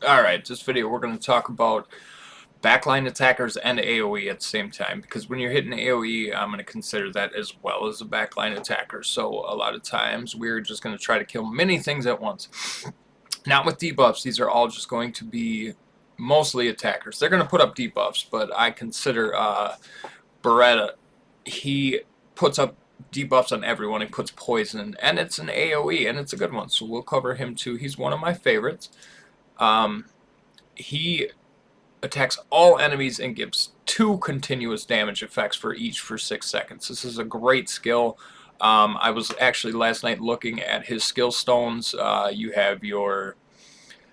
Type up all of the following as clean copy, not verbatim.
Alright, this video we're going to talk about backline attackers and AOE at the same time, because when you're hitting AOE, I'm going to consider that as well as a backline attacker. So a lot of times we're just going to try to kill many things at once. Not with debuffs, these are all just going to be mostly attackers. They're going to put up debuffs, but I consider Beretta, he puts up debuffs on everyone. He puts poison, and it's an AOE, and it's a good one, so we'll cover him too. He's one of my favorites. He attacks all enemies and gives 2 continuous damage effects for each for 6 seconds. This is a great skill. I was actually last night looking at his skill stones. You have your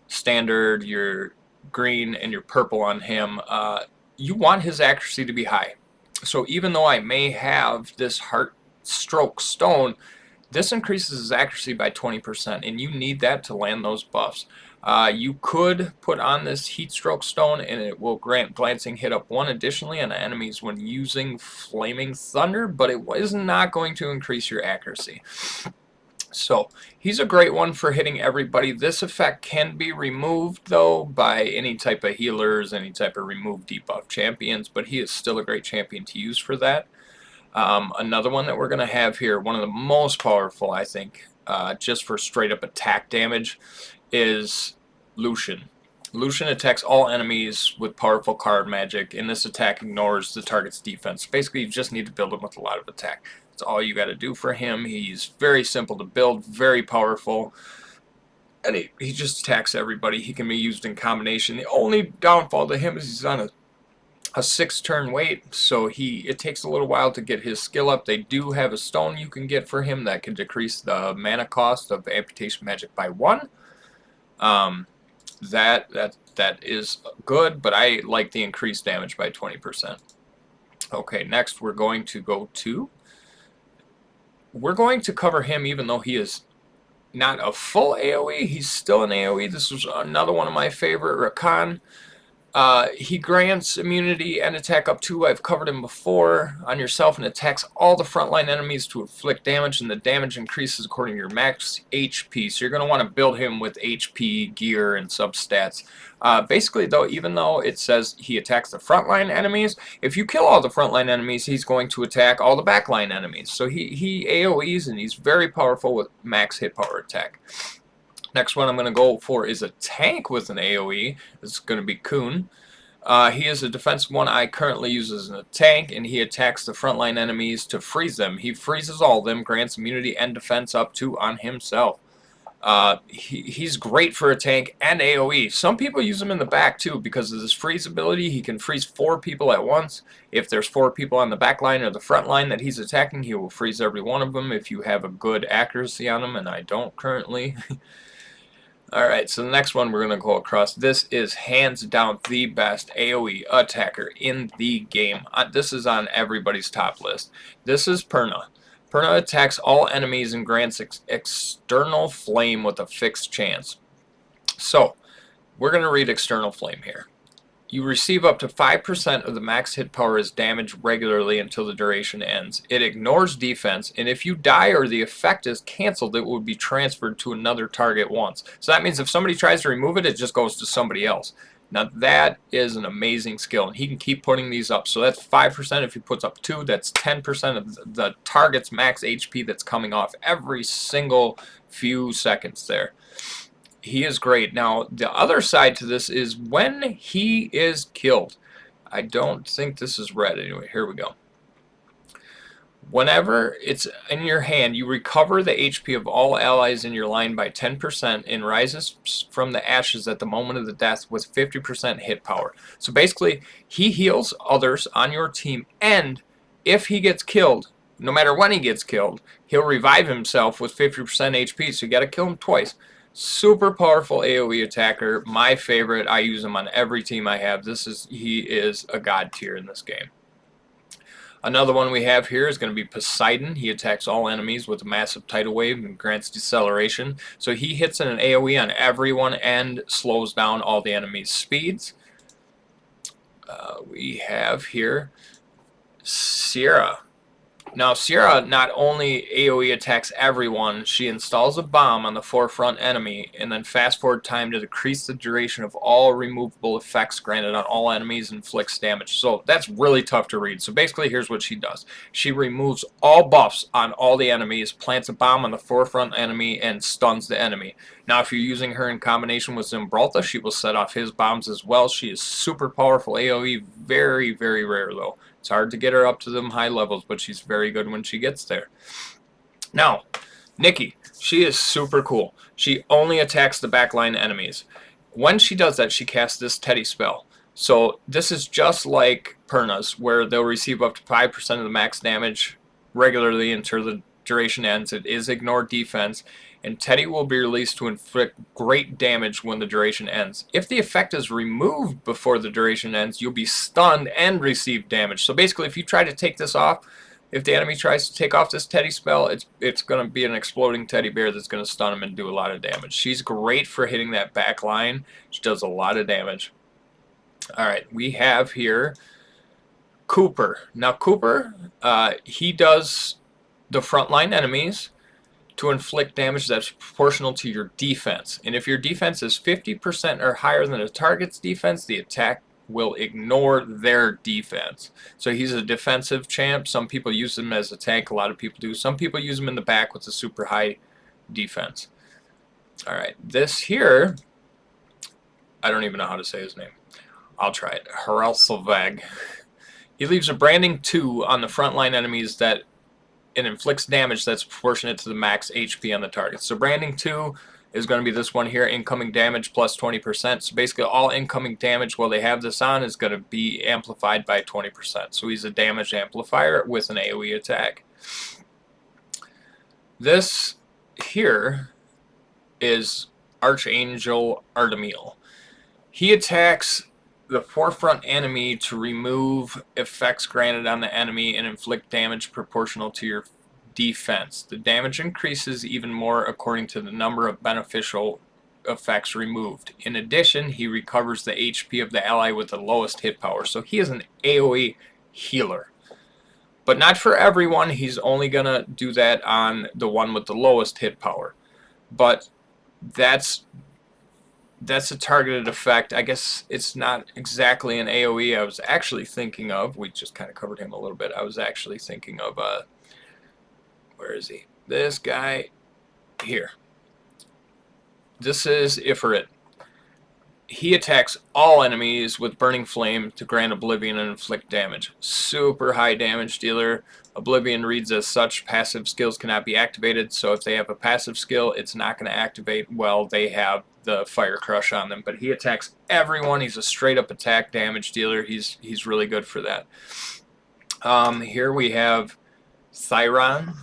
standard, your green, and your purple on him. You want his accuracy to be high. So even though I may have this heart stroke stone, this increases his accuracy by 20%, and you need that to land those buffs. You could put on this heat stroke stone, and it will grant glancing hit up 1 additionally on enemies when using flaming thunder, but it is not going to increase your accuracy. So he's a great one for hitting everybody. This effect can be removed though by any type of healers, any type of remove debuff champions, but he is still a great champion to use for that. Another one that we're going to have here, one of the most powerful, I think, just for straight up attack damage, is Lucian. Lucian attacks all enemies with powerful card magic, and this attack ignores the target's defense. Basically, you just need to build him with a lot of attack. That's all you got to do for him. He's very simple to build, very powerful, and he just attacks everybody. He can be used in combination. The only downfall to him is he's on a 6-turn wait, so it takes a little while to get his skill up. They do have a stone you can get for him that can decrease the mana cost of amputation magic by 1. That is good, but I like the increased damage by 20%. Okay, next we're going to cover him even though he is not a full AOE. He's still an AOE. This was another one of my favorite, Rakan. He grants immunity and attack up to, I've covered him before, on yourself, and attacks all the frontline enemies to inflict damage, and the damage increases according to your max HP. So you're going to want to build him with HP, gear, and substats. Basically, though, even though it says he attacks the frontline enemies, if you kill all the frontline enemies, he's going to attack all the backline enemies. So he AoEs, and he's very powerful with max hit power attack. Next one I'm going to go for is a tank with an AoE. It's going to be Coon. He is a defensive one I currently use as a tank, and he attacks the frontline enemies to freeze them. He freezes all of them, grants immunity and defense up to on himself. He's great for a tank and AoE. Some people use him in the back too because of this freeze ability. He can freeze 4 people at once. If there's 4 people on the back line or the front line that he's attacking, he will freeze every one of them if you have a good accuracy on him, and I don't currently. Alright, so the next one we're going to go across. This is hands down the best AoE attacker in the game. This is on everybody's top list. This is Perna. Perna attacks all enemies and grants external flame with a fixed chance. So, we're going to read external flame here. You receive up to 5% of the max hit power as damage regularly until the duration ends. It ignores defense, and if you die or the effect is cancelled, it will be transferred to another target once. So that means if somebody tries to remove it, it just goes to somebody else. Now that is an amazing skill, and he can keep putting these up. So that's 5%. If he puts up 2, that's 10% of the target's max HP that's coming off every single few seconds there. He is great. Now, the other side to this is when he is killed. I don't think this is red. Anyway, here we go. Whenever it's in your hand, you recover the HP of all allies in your line by 10% and rises from the ashes at the moment of the death with 50% hit power. So basically, he heals others on your team, and if he gets killed, no matter when he gets killed, he'll revive himself with 50% HP, so you got to kill him twice. Super powerful AoE attacker, my favorite. I use him on every team I have. He is a god tier in this game. Another one we have here is going to be Poseidon. He attacks all enemies with a massive tidal wave and grants deceleration. So he hits an AoE on everyone and slows down all the enemies' speeds. We have here Sierra. Now, Sierra not only AoE attacks everyone, she installs a bomb on the forefront enemy, and then fast forward time to decrease the duration of all removable effects granted on all enemies and inflicts damage. So that's really tough to read. So basically, here's what she does. She removes all buffs on all the enemies, plants a bomb on the forefront enemy, and stuns the enemy. Now, if you're using her in combination with Zimbralta, she will set off his bombs as well. She is super powerful AoE, very, very rare though. It's hard to get her up to them high levels, but she's very good when she gets there. Now, Nikki, she is super cool. She only attacks the backline enemies. When she does that, she casts this Teddy spell. So this is just like Perna's, where they'll receive up to 5% of the max damage regularly until the duration ends. It is ignore defense, and Teddy will be released to inflict great damage when the duration ends. If the effect is removed before the duration ends, you'll be stunned and receive damage. So basically, if you try to take this off, if the enemy tries to take off this Teddy spell, it's going to be an exploding teddy bear that's going to stun him and do a lot of damage. She's great for hitting that back line. She does a lot of damage. Alright, we have here Cooper. Now Cooper, he does the frontline enemies to inflict damage that's proportional to your defense. And if your defense is 50% or higher than a target's defense, the attack will ignore their defense. So he's a defensive champ. Some people use him as a tank. A lot of people do. Some people use him in the back with a super high defense. Alright, this here, I don't even know how to say his name. I'll try it. Haralsavag. He leaves a branding 2 on the frontline enemies that it inflicts damage that's proportionate to the max HP on the target. So branding 2 is going to be this one here, incoming damage plus 20%. So basically all incoming damage while they have this on is going to be amplified by 20%. So he's a damage amplifier with an AoE attack. This here is Archangel Artemis. He attacks the forefront enemy to remove effects granted on the enemy and inflict damage proportional to your defense. The damage increases even more according to the number of beneficial effects removed. In addition, he recovers the HP of the ally with the lowest hit power. So he is an AoE healer. But not for everyone. He's only going to do that on the one with the lowest hit power. But that's a targeted effect. I guess it's not exactly an AoE. I was actually thinking of, we just kind of covered him a little bit. I was actually thinking of, where is he? This guy here. This is Ifrit. He attacks all enemies with Burning Flame to grant Oblivion and inflict damage. Super high damage dealer. Oblivion reads as such, passive skills cannot be activated, so if they have a passive skill, it's not going to activate while they have the Fire Crush on them. But he attacks everyone. He's a straight up attack damage dealer. He's really good for that. Here we have Thyron.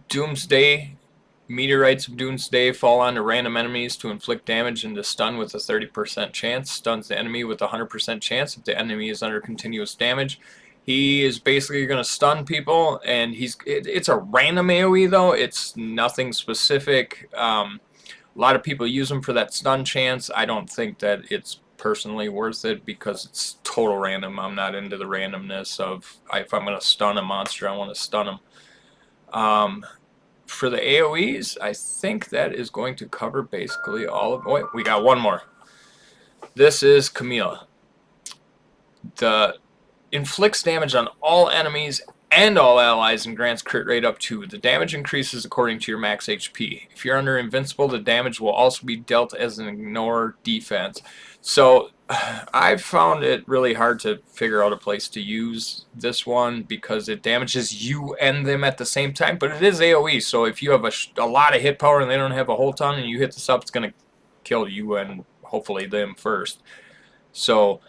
Doomsday Meteorites of Doomsday fall onto random enemies to inflict damage and to stun with a 30% chance. Stuns the enemy with a 100% chance if the enemy is under continuous damage. He is basically going to stun people, and it's a random AoE though. It's nothing specific. A lot of people use him for that stun chance. I don't think that it's personally worth it because it's total random. I'm not into the randomness of if I'm going to stun a monster, I want to stun him. For the AoEs, I think that is going to cover basically all of... Wait, we got one more. This is Camille. The inflicts damage on all enemies and all allies and grants crit rate up to. The damage increases according to your max HP. If you're under invincible, the damage will also be dealt as an ignore defense. So I've found it really hard to figure out a place to use this one because it damages you and them at the same time, but it is AoE, so if you have a lot of hit power and they don't have a whole ton and you hit this up, it's going to kill you and hopefully them first. So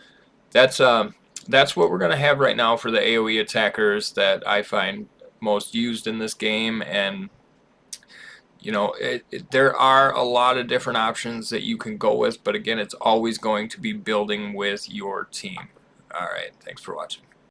that's what we're going to have right now for the AoE attackers that I find most used in this game. And you know, there are a lot of different options that you can go with, but again, it's always going to be building with your team. Alright, thanks for watching.